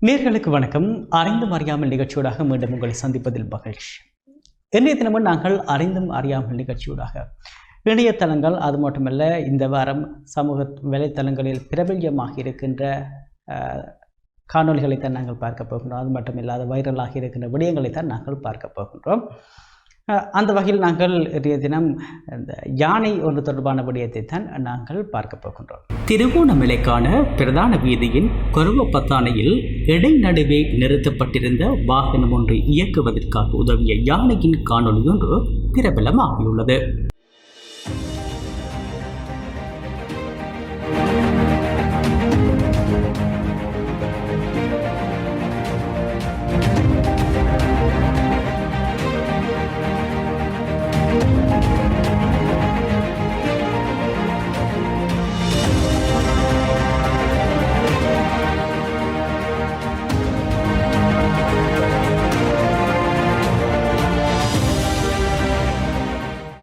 நேர்களுக்கு வணக்கம். அறிந்தும் அறியாமல் நிகழ்ச்சியூடாக மீண்டும் உங்களை சந்திப்பதில் மகிழ்ச்சி. இன்றைய தினமும் நாங்கள் அறிந்தும் அறியாமல் நிகழ்ச்சியூடாக இணையதளங்கள் அது மட்டுமல்ல இந்த வாரம் சமூக வலைத்தளங்களில் பிரபல்யமாக இருக்கின்ற காணொலிகளைத்தான் நாங்கள் பார்க்க போகின்றோம். அது மட்டுமில்லாத வைரலாக இருக்கின்ற விடயங்களைத்தான் நாங்கள் பார்க்க போகின்றோம். அந்த வகையில் நாங்கள் இன்றைய தினம் இந்த யானை ஒன்று தொடர்பான விடயத்தை தான் நாங்கள் பார்க்க போகின்றோம். திருகோணமலைக்கான பிரதான வீதியின் கொருவப்பத்தானையில் இடைநடுவே நிறுத்தப்பட்டிருந்த வாகனம் ஒன்று இயக்குவதற்காக உதவிய யானையின் காணொலி ஒன்று பிரபலமாகியுள்ளது.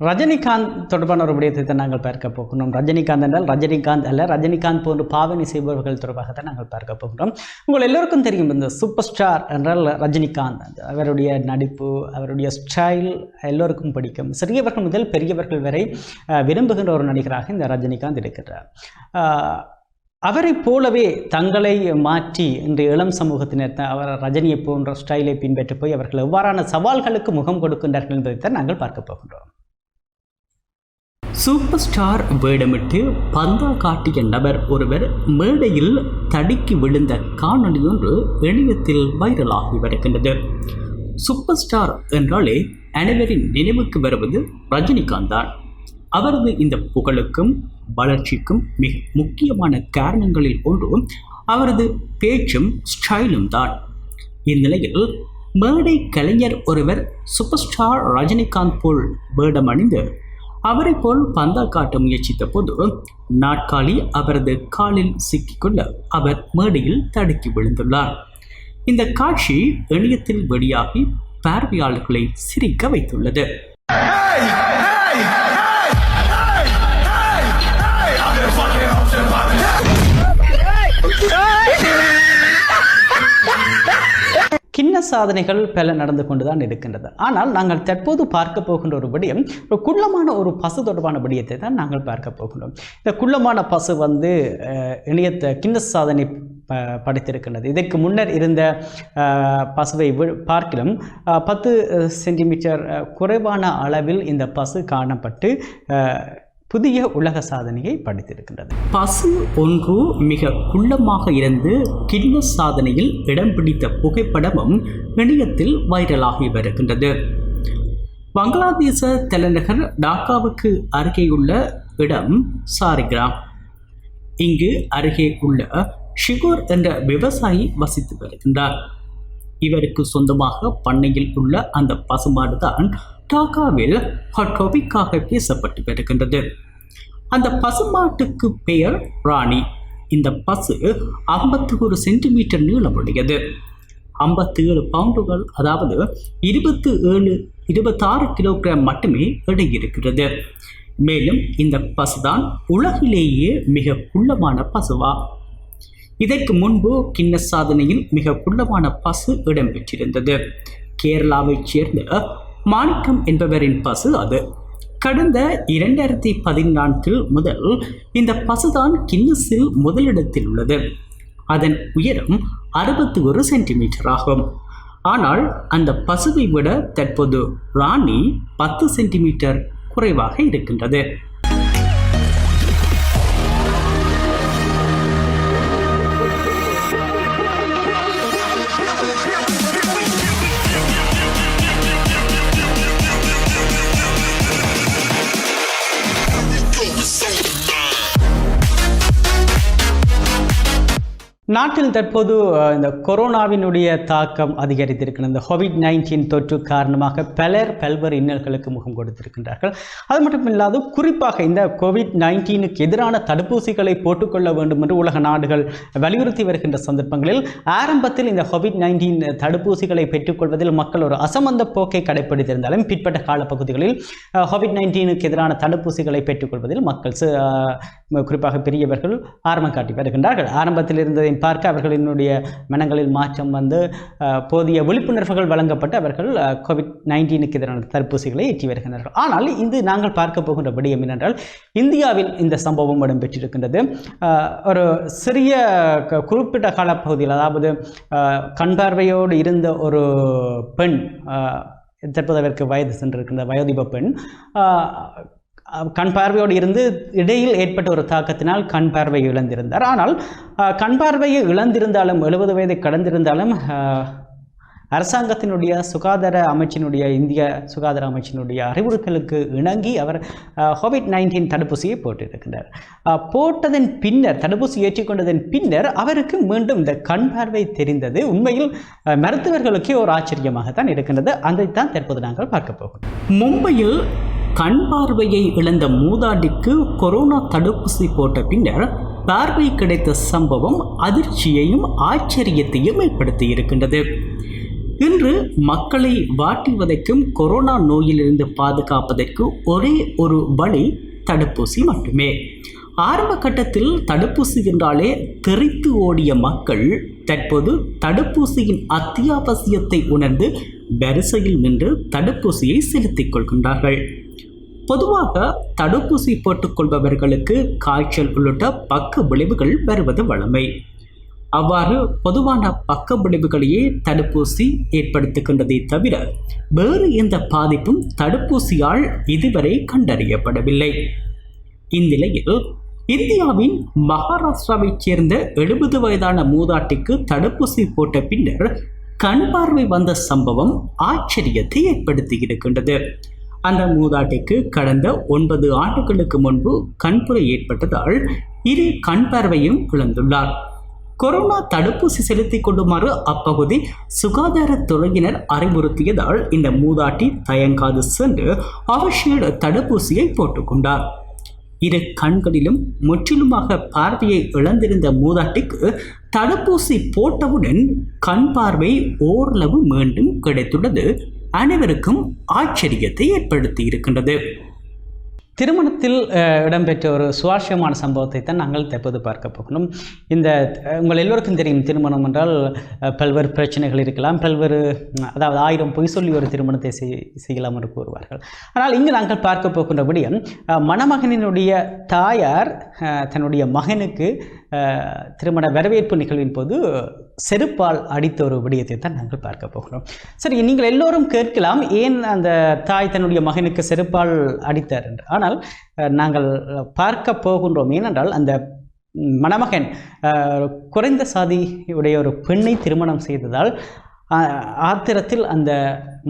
ரஜினிகாந்த் தொடர்பான ஒரு விடயத்தை நாங்கள் பார்க்க போகிறோம். ரஜினிகாந்த் என்றால் ரஜினிகாந்த் அல்ல, ரஜினிகாந்த் போன்று பாவனை செய்பவர்கள் தொடர்பாகத்தான் நாங்கள் பார்க்க போகிறோம். உங்கள் எல்லோருக்கும் தெரியும், இந்த சூப்பர் ஸ்டார் என்றால் ரஜினிகாந்த். அவருடைய நடிப்பு, அவருடைய ஸ்டைல் எல்லோருக்கும் பிடிக்கும். சிறியவர்கள் முதல் பெரியவர்கள் வரை விரும்புகின்ற ஒரு நடிகராக இந்த ரஜினிகாந்த் இருக்கிறார். அவரை போலவே தங்களை மாற்றி இன்று இளம் சமூகத்தினர் அவர் ரஜினியை போன்ற ஸ்டைலை பின்பற்றி போய் அவர்கள் எவ்வாறான சவால்களுக்கு முகம் கொடுக்கின்றார்கள் என்பதைத்தான் நாங்கள் பார்க்க போகின்றோம். சூப்பர் ஸ்டார் வேடமிட்டு பந்தா காட்டிய நபர் ஒருவர் மேடையில் தடுக்கி விழுந்த காணொலி ஒன்று இணையத்தில் வைரலாகி வருகின்றது. சூப்பர் ஸ்டார் என்றாலே அனைவரின் நினைவுக்கு வருவது ரஜினிகாந்த் தான். அவரது இந்த புகழுக்கும் வளர்ச்சிக்கும் மிக முக்கியமான காரணங்களில் ஒன்று அவரது பேச்சும் ஸ்டைலும் தான். இந்நிலையில் மேடை கலைஞர் ஒருவர் சூப்பர் ஸ்டார் ரஜினிகாந்த் போல் வேடம் அணிந்து அவரை போல் பந்தா காட்ட முயற்சித்த போது நாட்காலி அவரது காலில் சிக்கிக்கொள்ள அவர் மேடையில் தடுக்கி விழுந்துள்ளார். இந்த காட்சி இணையத்தில் வெளியாகி பார்வையாளர்களை சிரிக்க வைத்துள்ளது. கிண்ண சாதனைகள் பல நடந்து கொண்டுதான் இருக்கின்றது. ஆனால் நாங்கள் தற்போது பார்க்க போகின்ற ஒரு விடயம், ஒரு குள்ளமான ஒரு பசு தொடர்பான விடயத்தை தான் நாங்கள் பார்க்க போகின்றோம். இந்த குள்ளமான பசு இணையத்தை கிண்ண சாதனை படைத்திருக்கின்றது. இதற்கு முன்னர் இருந்த பசுவை பார்க்கிலும் 10 சென்டிமீட்டர் குறைவான அளவில் இந்த பசு காணப்பட்டு புதிய உலக சாதனையை படைத்திருக்கின்றது. பசு ஒன்று மிக குள்ளமாக இருந்து கிண்ண சாதனையில் இடம் பிடித்த புகைப்படமும் இணையத்தில் வைரலாகி வருகின்றது. வங்களாதேச தலைநகர் டாக்காவுக்கு அருகேயுள்ள இடம் சாரிகிராம். இங்கு அருகே உள்ள ஷிகோர் என்ற விவசாயி வசித்து வருகின்றார். இவருக்கு சொந்தமாக பண்ணையில் உள்ள அந்த பசுமாடு தான் டாக்காவில் ஹாட் டாபிக்காக பேசப்பட்டு வருகின்றது. அந்த பசுமாட்டுக்கு பெயர் ராணி. இந்த பசு 51 சென்டிமீட்டர் நீளமுடையது, 57 பவுண்டுகள், அதாவது 26 கிலோகிராம் மட்டுமே எடை இருக்கிறது. மேலும் இந்த பசுதான் உலகிலேயே மிக குள்ளமான பசுவா. இதற்கு முன்பு கிண்ண சாதனையில் மிக குள்ளமான பசு இடம்பெற்றிருந்தது. கேரளாவைச் சேர்ந்த மாணிக்கம் என்பவரின் பசு அது. கடந்த 2014 முதல் இந்த பசுதான் கின்னஸில் முதலிடத்தில் உள்ளது. அதன் உயரம் 61 சென்டிமீட்டர் ஆகும். ஆனால் அந்த பசுவை விட தற்போது ராணி 10 சென்டிமீட்டர் குறைவாக இருக்கின்றது. நாட்டில் தற்போது இந்த கொரோனாவினுடைய தாக்கம் அதிகரித்திருக்கின்ற இந்த கோவிட்-19 தொற்று காரணமாக பலர் பல்வேறு இன்னல்களுக்கு முகம் கொடுத்திருக்கின்றார்கள். அது மட்டும் இல்லாது குறிப்பாக இந்த கோவிட்-19க்கு எதிரான தடுப்பூசிகளை போட்டுக்கொள்ள வேண்டும் என்று உலக நாடுகள் வலியுறுத்தி வருகின்ற சந்தர்ப்பங்களில் ஆரம்பத்தில் இந்த கோவிட்-19 தடுப்பூசிகளை பெற்றுக்கொள்வதில் மக்கள் ஒரு அசமந்த போக்கை கடைப்பிடித்திருந்தாலும் பிற்பட்ட காலப்பகுதிகளில் கோவிட்-19க்கு எதிரான தடுப்பூசிகளை பெற்றுக்கொள்வதில் மக்கள் குறிப்பாக பெரியவர்கள் ஆர்வம் காட்டி வருகின்றார்கள். ஆரம்பத்தில் இருந்ததை பார்க்க அவர்களினுடைய மனங்களில் மாற்றம் வந்து போதிய விழிப்புணர்வுகள் வழங்கப்பட்டு அவர்கள் COVID-19க்கு எதிரான தடுப்பூசிகளை ஏற்றி வருகின்றார்கள். ஆனால் இது நாங்கள் பார்க்க போகின்ற விடயம் என்னென்றால், இந்தியாவில் இந்த சம்பவம் இடம்பெற்றிருக்கின்றது. ஒரு சிறிய குறிப்பிட்ட காலப்பகுதியில், அதாவது கண் பார்வையோடு இருந்த ஒரு பெண், தற்போது அதற்கு வயது சென்றிருக்கின்ற வயோதிப பெண், கண் பார்வையோடு இருந்து இடையில் ஏற்பட்ட ஒரு தாக்கத்தினால் கண் பார்வையை இழந்திருந்தார். ஆனால் கண் பார்வையை இழந்திருந்தாலும் 70 வயதை கடந்திருந்தாலும் அரசாங்கத்தினுடைய சுகாதார அமைச்சினுடைய, இந்திய சுகாதார அமைச்சினுடைய அறிவுறுத்தலுக்கு இணங்கி அவர் COVID-19 தடுப்பூசியை போட்டிருக்கின்றார். போட்டதன் பின்னர், தடுப்பூசி ஏற்றிக்கொண்டதன் பின்னர் அவருக்கு மீண்டும் இந்த கண் பார்வை தெரிந்தது. உண்மையில் மருத்துவர்களுக்கே ஒரு ஆச்சரியமாகத்தான் இருக்கின்றது. அதைத்தான் தற்போது நாங்கள் பார்க்க போகிறோம். மும்பையில் கண் பார்வையை இழந்த மூதாட்டிக்கு கொரோனா தடுப்பூசி போட்ட பின்னர் பார்வை கிடைத்த சம்பவம் அதிர்ச்சியையும் ஆச்சரியத்தையும் ஏற்படுத்தி இருக்கின்றது. இன்று மக்களை வாட்டி வதைக்கும் கொரோனா நோயிலிருந்து பாதுகாப்பதற்கு ஒரே ஒரு வழி தடுப்பூசி மட்டுமே. ஆரம்ப கட்டத்தில் தடுப்பூசி என்றாலே தெரித்து ஓடிய மக்கள் தற்போது தடுப்பூசியின் அத்தியாவசியத்தை உணர்ந்து வரிசையில் நின்று தடுப்பூசியை செலுத்திக் கொள்கின்றார்கள். பொதுவாக தடுப்பூசி போட்டுக்கொள்பவர்களுக்கு காய்ச்சல் உள்ளிட்ட பக்க விளைவுகள் வருவது வழமை. அவ்வாறு பொதுவான பக்க விளைவுகளையே தடுப்பூசி ஏற்படுத்துகின்றதை தவிர வேறு எந்த பாதிப்பும் தடுப்பூசியால் இதுவரை கண்டறியப்படவில்லை. இந்நிலையில் இந்தியாவின் மகாராஷ்டிராவைச் சேர்ந்த 70 வயதான மூதாட்டிக்கு தடுப்பூசி போட்ட பின்னர் கண் பார்வை வந்த சம்பவம் ஆச்சரியத்தை ஏற்படுத்தி இருக்கின்றது. அந்த மூதாட்டிக்கு கடந்த 9 ஆண்டுகளுக்கு முன்பு கண்புரை ஏற்பட்டதால் இரு கண் பார்வையும் இழந்துள்ளார். கொரோனா தடுப்பூசி செலுத்திக் கொள்ளுமாறு அப்பகுதி சுகாதாரத்துறையினர் அறிவுறுத்தியதால் இந்த மூதாட்டி தயங்காது சென்று அவசிய தடுப்பூசியை போட்டுக்கொண்டார். இரு கண்களிலும் முற்றிலுமாக பார்வையை இழந்திருந்த மூதாட்டிக்கு தடுப்பூசி போட்டவுடன் கண் பார்வை ஓரளவு மீண்டும் கிடைத்துள்ளது அனைவருக்கும் ஆச்சரியத்தை ஏற்படுத்தி இருக்கின்றது. திருமணத்தில் இடம்பெற்ற ஒரு சுவாரஸ்யமான சம்பவத்தை தான் நாங்கள் தற்போது பார்க்க போகணும். இந்த உங்கள் எல்லோருக்கும் தெரியும், திருமணம் என்றால் பல்வேறு பிரச்சனைகள் இருக்கலாம், அதாவது 1000 பொய் சொல்லி ஒரு திருமணத்தை செய்யலாம் என்று கூறுவார்கள். ஆனால் இங்கு நாங்கள் பார்க்க போகின்றபடியும் மணமகனினுடைய தாயார் தன்னுடைய மகனுக்கு திருமண வரவேற்பு நிகழ்வின் போது செருப்பால் அடித்த ஒரு விடயத்தை தான் நாங்கள் பார்க்க போகிறோம். சரி, நீங்கள் எல்லோரும் கேட்கலாம், ஏன் அந்த தாய் தன்னுடைய மகனுக்கு செருப்பால் அடித்தார் என்று. ஆனால் நாங்கள் பார்க்க போகின்றோம். ஏனென்றால் அந்த மணமகன் குறைந்த சாதியுடைய ஒரு பெண்ணை திருமணம் செய்ததால் ஆத்திரத்தில் அந்த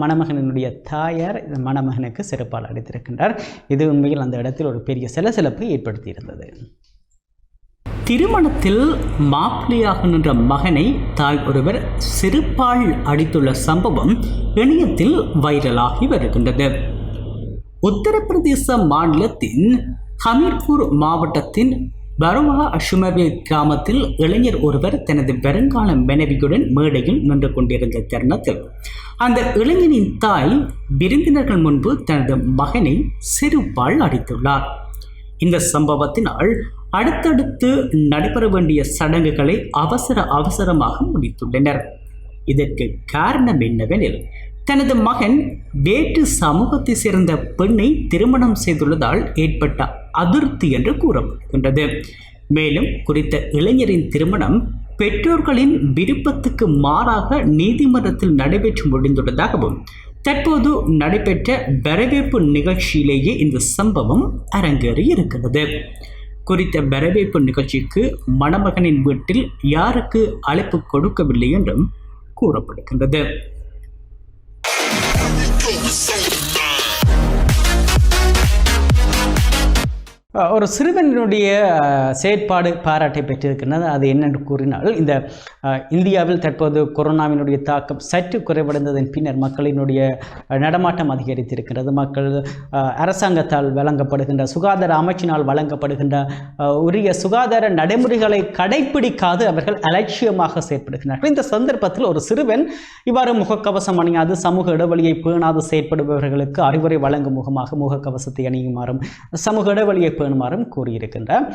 மணமகனுடைய தாயார் இந்த மணமகனுக்கு செருப்பால் அடித்திருக்கின்றார். இது உண்மையில் அந்த இடத்தில் ஒரு பெரிய சலசலப்பை ஏற்படுத்தி இருந்தது. திருமணத்தில் மாப்பிள்ளையாக நின்ற மகனை தாய் ஒருவர் செருப்பால் அடித்துள்ள சம்பவம் இணையத்தில் வைரலாகி வருகின்றது. உத்தரப்பிரதேச மாநிலத்தின் ஹமீர்பூர் மாவட்டத்தின் பருவா அஷுமவே கிராமத்தில் இளைஞர் ஒருவர் தனது வருங்கால மனைவியுடன் மேடையில் நின்று கொண்டிருந்த தருணத்தில் அந்த இளைஞனின் தாய் விருந்தினர்கள் முன்பு தனது மகனை செருப்பால் அடித்துள்ளார். இந்த சம்பவத்தினால் அடுத்தடுத்து நடைபெற வேண்டிய சடங்குகளை அவசரமாக முடித்துள்ளனர். இதற்கு காரணம் என்னவெனில், தனது மகன் வேற்று சமூகத்தை சேர்ந்த பெண்ணை திருமணம் செய்துள்ளதால் ஏற்பட்ட அதிருப்தி என்று கூறப்படுகின்றது. மேலும் குறித்த இளைஞரின் திருமணம் பெற்றோர்களின் விருப்பத்துக்கு மாறாக நீதிமன்றத்தில் நடைபெற்று முடிந்துள்ளதாகவும் தற்போது நடைபெற்ற வரவேற்பு நிகழ்ச்சியிலேயே இந்த சம்பவம் அரங்கேறி இருக்கிறது. குறித்த வரவேற்பு நிகழ்ச்சிக்கு மணமகனின் வீட்டில் யாருக்கு அழைப்பு கொடுக்கவில்லை என்றும் கூறப்படுகின்றது. ஒரு சிறுவனுடைய செயற்பாடு பாராட்டை பெற்றிருக்கின்றது. அது என்னென்று கூறினால், இந்த இந்தியாவில் தற்போது கொரோனாவினுடைய தாக்கம் சற்று குறைவடைந்ததன் பின்னர் மக்களினுடைய நடமாட்டம் அதிகரித்திருக்கிறது. மக்கள் அரசாங்கத்தால் வழங்கப்படுகின்ற, சுகாதார அமைச்சினால் வழங்கப்படுகின்ற உரிய சுகாதார நடைமுறைகளை கடைபிடிக்காது அவர்கள் அலட்சியமாக செயற்படுகின்றனர். இந்த சந்தர்ப்பத்தில் ஒரு சிறுவன் இவ்வாறு முகக்கவசம் அணியாது, சமூக இடைவெளியை பேணாது செயற்படுபவர்களுக்கு அறிவுரை வழங்கும் முகமாக முகக்கவசத்தை அணியுமாறும், சமூக இடைவெளியை பேணுமாறும் கூறியிருக்கின்றார்.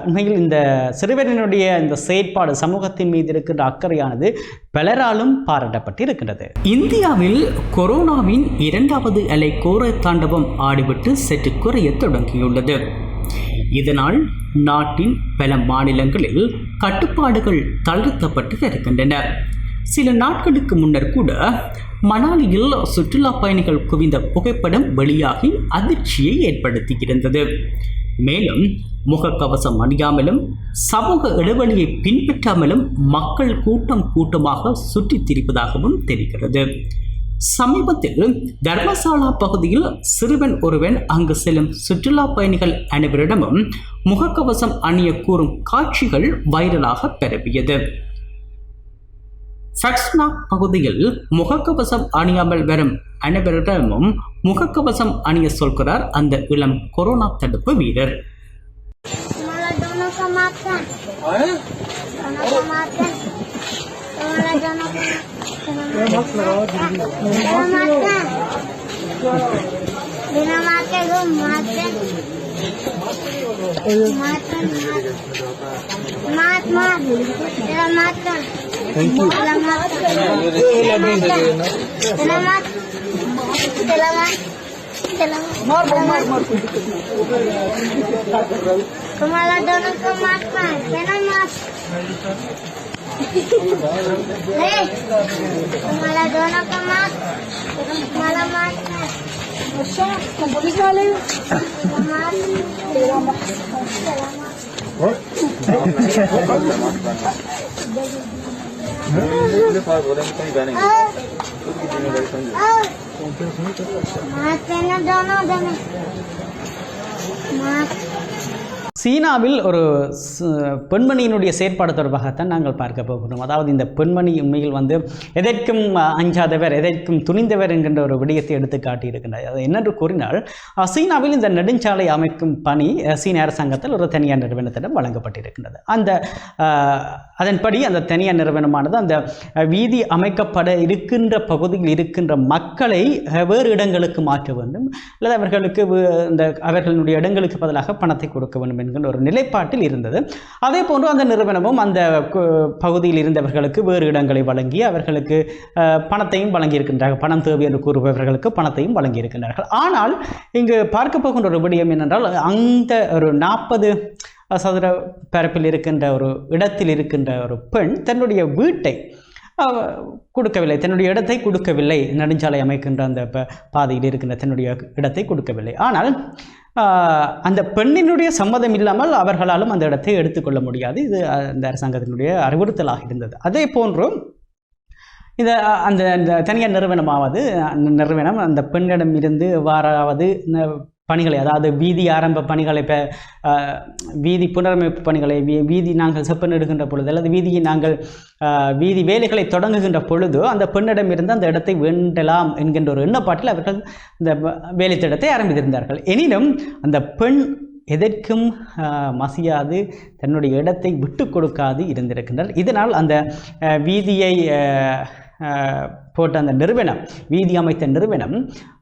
உண்மையில் இந்த சிறுவரினுடைய இந்த செயற்பாடு சமூகத்தின் மீது இருக்கின்ற அக்கறையானது பலராலும் பாராட்டப்பட்டிருக்கின்றது. இந்தியாவில் கொரோனாவின் 2வது அலை கோர தாண்டவம் ஆடிவிட்டு சற்று குறைய தொடங்கியுள்ளது. இதனால் நாட்டின் பல மாநிலங்களில் கட்டுப்பாடுகள் தளர்த்தப்பட்டு வருகின்றன. சில நாட்களுக்கு முன்னர் கூட மணாலியில் சுற்றுலா பயணிகள் குவிந்த புகைப்படம் வெளியாகி அதிர்ச்சியை ஏற்படுத்தியிருந்தது. மேலும் முகக்கவசம் அணியாமலும் சமூக இடைவெளியை பின்பற்றாமலும் மக்கள் கூட்டமாக சுற்றித் திரிப்பதாகவும் தெரிகிறது. சமீபத்தில் தர்மசாலா பகுதியில் சிறுவன் ஒருவன் அங்கு செல்லும் சுற்றுலா பயணிகள் அனைவரிடமும் முகக்கவசம் அணிய கூறும் காட்சிகள் வைரலாக பரவியது. ஃபக்ஸ்நாக் பகுதியில் முகக்கவசம் அணியாமல் வரும் அனைவரிடமும் முகக்கவசம் அணிய சொல்கிறார் அந்த இளம் கொரோனா தடுப்பு வீரர். तुम्हाला दोनों को मारना है ना मार तुम्हाला दोनों को मार तुम्हाला मारना है अच्छा पुलिस वाले मार சீனாவில் ஒரு பெண்மணியினுடைய செயற்பாடு தொடர்பாகத்தான் நாங்கள் பார்க்க போகிறோம். அதாவது இந்த பெண்மணி உண்மையில் எதற்கும் அஞ்சாதவர், எதற்கும் துணிந்தவர் என்கின்ற ஒரு விடயத்தை எடுத்து காட்டியிருக்கின்றார். அது என்னென்று கூறினால், சீனாவில் இந்த நெடுஞ்சாலை அமைக்கும் பணி சீன அரசாங்கத்தில் ஒரு தனியார் நிறுவனத்திடம் வழங்கப்பட்டிருக்கின்றது. அதன்படி அந்த தனியார் நிறுவனமானது அந்த வீதி அமைக்கப்பட இருக்கின்ற பகுதியில் இருக்கின்ற மக்களை வேறு இடங்களுக்கு மாற்ற வேண்டும், அல்லது அவர்களுடைய இடங்களுக்கு பதிலாக பணத்தை கொடுக்க வேண்டும் என்கின்ற ஒரு நிலைப்பாட்டில் இருந்தது. அதே போன்று அந்த நிறுவனமும் அந்த பகுதியில் இருந்தவர்களுக்கு வேறு இடங்களை வழங்கி அவர்களுக்கு பணத்தையும் வழங்கியிருக்கின்றார்கள். பணம் தேவை என்று கூறுபவர்களுக்கு பணத்தையும் வழங்கியிருக்கின்றார்கள். ஆனால் இங்கு பார்க்க போகின்ற ஒரு விடயம் என்னென்றால், அந்த ஒரு 40 சதுர பரப்பில் இருக்கின்ற ஒரு இடத்தில் இருக்கின்ற ஒரு பெண் தன்னுடைய வீட்டை கொடுக்கவில்லை, தன்னுடைய இடத்தை கொடுக்கவில்லை. நெடுஞ்சாலை அமைக்கின்ற அந்த பாதையில் இருக்கின்ற தன்னுடைய இடத்தை கொடுக்கவில்லை. ஆனால் அந்த பெண்ணினுடைய சம்மதம் இல்லாமல் அவர்களாலும் அந்த இடத்தை எடுத்துக்கொள்ள முடியாது. இது அந்த அரசாங்கத்தினுடைய அறிவுறுத்தலாக இருந்தது. அதே போன்று அந்த தனியார் நிறுவனம் அந்த பெண்ணிடம் இருந்து வாராவது பணிகளை, அதாவது வீதி ஆரம்ப பணிகளை, வீதி புனரமைப்பு பணிகளை, வீதி நாங்கள் செப்பனிடுகின்ற பொழுது அல்லது வீதியை நாங்கள் வீதி வேலைகளை தொடங்குகின்ற பொழுது அந்த பெண்ணிடம் இருந்து அந்த இடத்தை வேண்டலாம் என்கின்ற ஒரு எண்ணப்பாட்டில் அவர்கள் இந்த வேலை திட்டத்தை ஆரம்பித்திருந்தார்கள். எனினும் அந்த பெண் எதற்கும் மசியாது தன்னுடைய இடத்தை விட்டு கொடுக்காது இருந்திருக்கின்றார். இதனால் அந்த வீதியை போட்ட அந்த நிறுவனம், வீதி அமைத்த நிறுவனம்,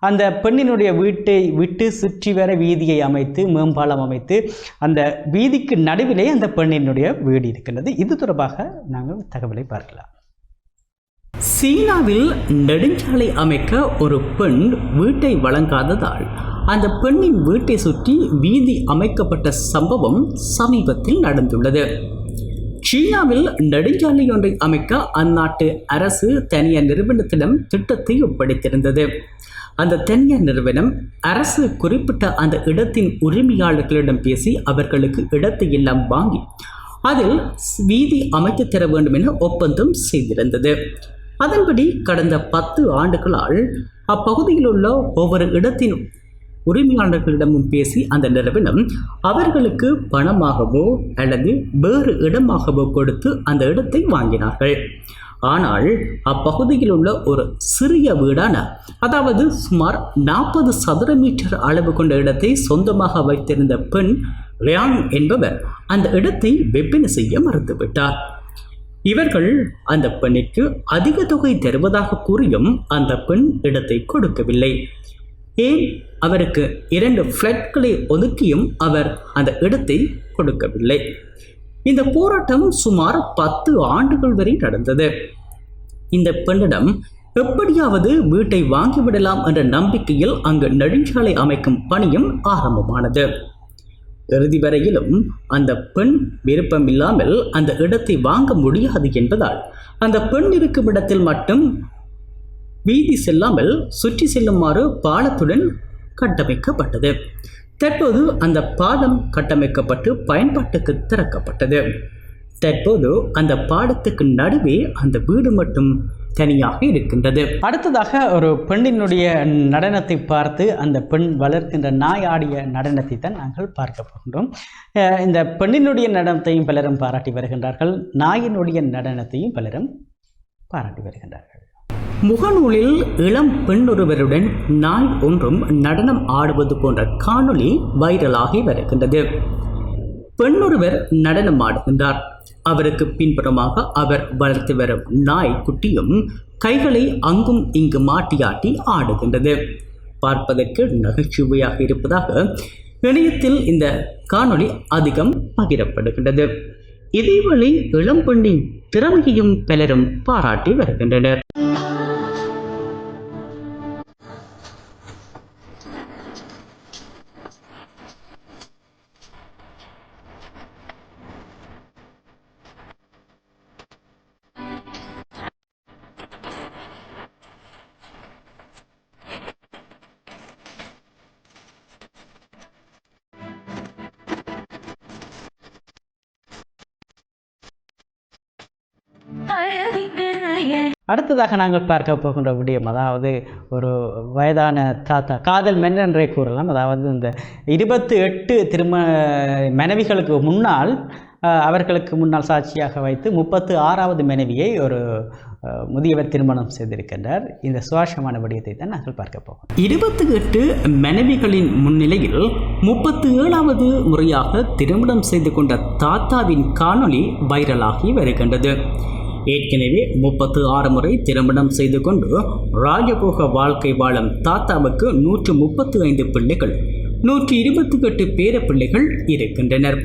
அந்த பெண்ணினுடைய வீட்டை விட்டு சுற்றி வர வீதியை அமைத்து மேம்பாலம் அமைத்து அந்த வீதிக்கு நடுவிலே அந்த பெண்ணினுடைய வீடு இருக்கின்றது. இது தொடர்பாக நாங்கள் தகவலை பார்க்கலாம். சீனாவில் நெடுஞ்சாலை அமைக்க ஒரு பெண் வீட்டை வழங்காததால் அந்த பெண்ணின் வீட்டை சுற்றி வீதி அமைக்கப்பட்ட சம்பவம் சமீபத்தில் நடந்துள்ளது. சீனாவில் நெடுஞ்சாலை ஒன்றை அமைக்க அந்நாட்டு அரசு தனியார் நிறுவனத்திடம் திட்டத்தை ஒப்படைத்திருந்தது. அந்த தனியார் நிறுவனம் அரசு குறிப்பிட்ட அந்த இடத்தின் உரிமையாளர்களிடம் பேசி அவர்களுக்கு இடத்தை எல்லாம் வாங்கி அதில் வீதி அமைத்து தர வேண்டும் என ஒப்பந்தம் செய்திருந்தது. அதன்படி கடந்த 10 ஆண்டுகளால் அப்பகுதியில் உள்ள ஒவ்வொரு இடத்தின் உரிமையாளர்களிடமும் பேசி அந்த நிறுவனம் அவர்களுக்கு பணமாகவோ அல்லது வேறு இடமாகவோ கொடுத்து அந்த இடத்தை வாங்கினார்கள். ஆனால் அப்பகுதியில் உள்ள ஒரு சிறிய வீடான, அதாவது சுமார் 40 சதுர மீட்டர் அளவு கொண்ட இடத்தை சொந்தமாக வைத்திருந்த பெண் லியாங் என்பவர் அந்த இடத்தை விற்பனை செய்ய மறுத்துவிட்டார். இவர்கள் அந்த பெண்ணிற்கு அதிக தொகை தருவதாக கூறியும் அந்த பெண் இடத்தை கொடுக்கவில்லை. ஏன் அவருக்கு 2 ஃப்ளைட்களை ஒதுக்கியும் அவர் அந்த இடத்தை கொடுக்கவில்லை. இந்த போராட்டம் சுமார் 10 ஆண்டுகள் வரை நடந்தது. இந்த பெண்ணிடம் எப்படியாவது வீட்டை வாங்கிவிடலாம் என்ற நம்பிக்கையில் அங்கு நெடுஞ்சாலை அமைக்கும் பணியும் ஆரம்பமானது. இறுதி வரையிலும் அந்த பெண் விருப்பமில்லாமல் அந்த இடத்தை வாங்க முடியாது என்பதால் அந்த பெண் இருக்கும் இடத்தில் மட்டும் வீதி செல்லாமல் சுற்றி செல்லுமாறு பாலத்துடன் கட்டமைக்கப்பட்டது. தற்போது அந்த பாலம் கட்டமைக்கப்பட்டு பயன்பாட்டுக்கு திறக்கப்பட்டது. தற்போது அந்த பாலத்துக்கு நடுவே அந்த வீடு மட்டும் தனியாக இருக்கின்றது. அடுத்ததாக ஒரு பெண்ணினுடைய நடனத்தை பார்த்து அந்த பெண் வளர்க்கின்ற நாய் ஆடிய நடனத்தை தான் நாங்கள் பார்க்க போகின்றோம். இந்த பெண்ணினுடைய நடனத்தையும் பலரும் பாராட்டி வருகின்றார்கள், நாயினுடைய நடனத்தையும் பலரும் பாராட்டி வருகின்றார்கள். முகநூலில் இளம் பெண் ஒருவருடன் நாய் ஒன்றும் நடனம் ஆடுவது போன்ற காணொளி வைரலாகி வருகின்றது. பெண்ணொருவர் நடனம் ஆடுகின்றார். அவருக்கு பின்புறமாக அவர் வளர்த்து வரும் நாய் குட்டியும் கைகளை அங்கும் இங்கு மாட்டியாட்டி ஆடுகின்றது. பார்ப்பதற்கு நகைச்சுவையாக இருப்பதாக இணையத்தில் இந்த காணொளி அதிகம் பகிரப்படுகின்றது. இதேவேளை இளம் பெண்ணின் திறமையையும் பலரும் பாராட்டி வருகின்றனர். அடுத்ததாக நாங்கள் பார்க்க போகின்ற விடயம், அதாவது ஒரு வயதான தாத்தா, காதல் மன்னன் என்றே கூறலாம். அதாவது இந்த 28 மனைவிகளுக்கு முன்னால் அவர்களுக்கு முன்னால் சாட்சியாக வைத்து 36வது மனைவியை ஒரு முதியவர் திருமணம் செய்திருக்கின்றார். இந்த சுவாரஸ்யமான விடயத்தை தான் நாங்கள் பார்க்க போகிறோம். 28 மனைவிகளின் முன்னிலையில் 37வது முறையாக திருமணம் செய்து கொண்ட தாத்தாவின் காணொளி வைரலாகி வருகின்றது. ஏற்கனவே 36 முறை திருமணம் செய்து கொண்டு ராஜபோக வாழ்க்கை வாழும் தாத்தாவுக்கு 135 பிள்ளைகள், 128 பேர பிள்ளைகள் இருக்கின்றனர்.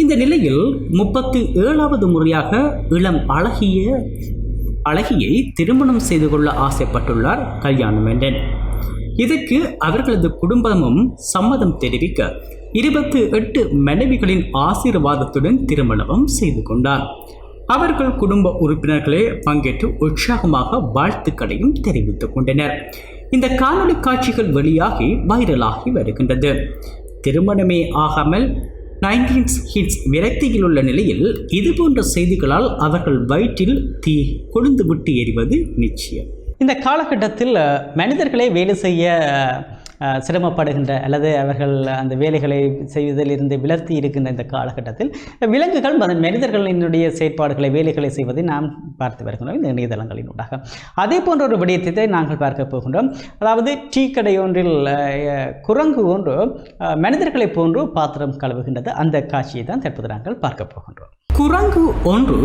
இந்த நிலையில் 37வது முறையாக இளம் அழகியை திருமணம் செய்து கொள்ள ஆசைப்பட்டுள்ளார் கல்யாணமேண்டன். இதற்கு அவர்களது குடும்பமும் சம்மதம் தெரிவிக்க 28 மனைவிகளின் ஆசீர்வாதத்துடன் திருமணமும் செய்து கொண்டார். அவர்கள் குடும்ப உறுப்பினர்களே பங்கேற்று உற்சாகமாக வாழ்த்துக்களையும் தெரிவித்துக் கொண்டனர். இந்த காணொளி காட்சிகள் வெளியாகி வைரலாகி வருகின்றது. திருமணமே ஆகாமல் 19 ஹிட்ஸ் விரக்தியில் உள்ள நிலையில் இதுபோன்ற செய்திகளால் அவர்கள் வயிற்றில் தீ கொழுந்து விட்டு எறிவது நிச்சயம். இந்த காலகட்டத்தில் மனிதர்களே வேலை செய்ய சிரமப்படுகின்ற அல்லது அவர்கள் அந்த வேலைகளை செய்வதிலிருந்து விலர்த்தி இருக்கின்ற இந்த காலகட்டத்தில் விலங்குகள் மனிதர்களினுடைய செயற்பாடுகளை வேலைகளை செய்வதை நாம் பார்த்து வருகின்றோம் இந்த இணையதளங்களினூடாக. அதே போன்ற ஒரு விடயத்தை நாங்கள் பார்க்க போகின்றோம். அதாவது டீ கடை ஒன்றில் குரங்கு ஒன்று மனிதர்களை போன்று பாத்திரம் கழுவுகின்றது. அந்த காட்சியை தான் தற்போது நாங்கள் பார்க்க போகின்றோம். குரங்கு ஒன்று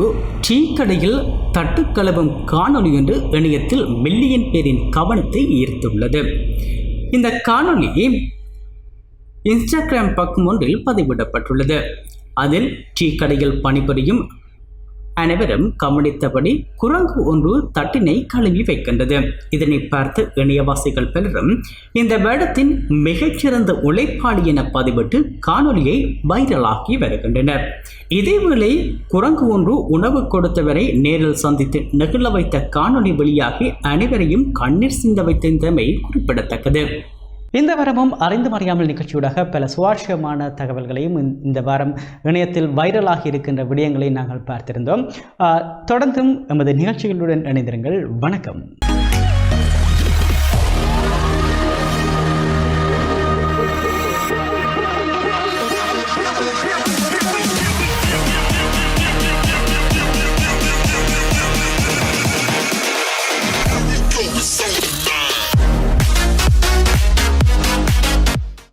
டீ கடையில் தட்டு கழுவும் காணொளி ஒன்று இணையத்தில் மில்லியன் பேரின் கவனத்தை ஈர்த்துள்ளது. இந்த காணொளி இன்ஸ்டாகிராம் பக்கம் ஒன்றில் பதிவிடப்பட்டுள்ளது. அதில் டீ கடையில் பணிபுரியும் அனைவரும் கவனித்தபடி குரங்கு ஒன்று தட்டினை கழுவி வைக்கின்றது. இதனை பார்த்து இணையவாசிகள் பலரும் இந்த வேடத்தின் மிகச்சிறந்த உழைப்பாளி என பதிவிட்டு காணொலியை வைரலாக்கி வருகின்றனர். இதேவேளை குரங்கு ஒன்று உணவு கொடுத்தவரை நேரில் சந்தித்து நெகிழ வைத்த காணொலி வெளியாகி அனைவரையும் கண்ணீர் சிந்த வைத்திருந்தமை குறிப்பிடத்தக்கது. இந்த வாரமும் அறிந்து அறியாமல் நிகழ்ச்சியூடாக பல சுவாரஸ்யமான தகவல்களையும் இந்த வாரம் இணையத்தில் வைரலாகி இருக்கின்ற விடயங்களை நாங்கள் பார்த்திருந்தோம். தொடர்ந்தும் எமது நிகழ்ச்சிகளுடன் இணைந்திருங்கள். வணக்கம்.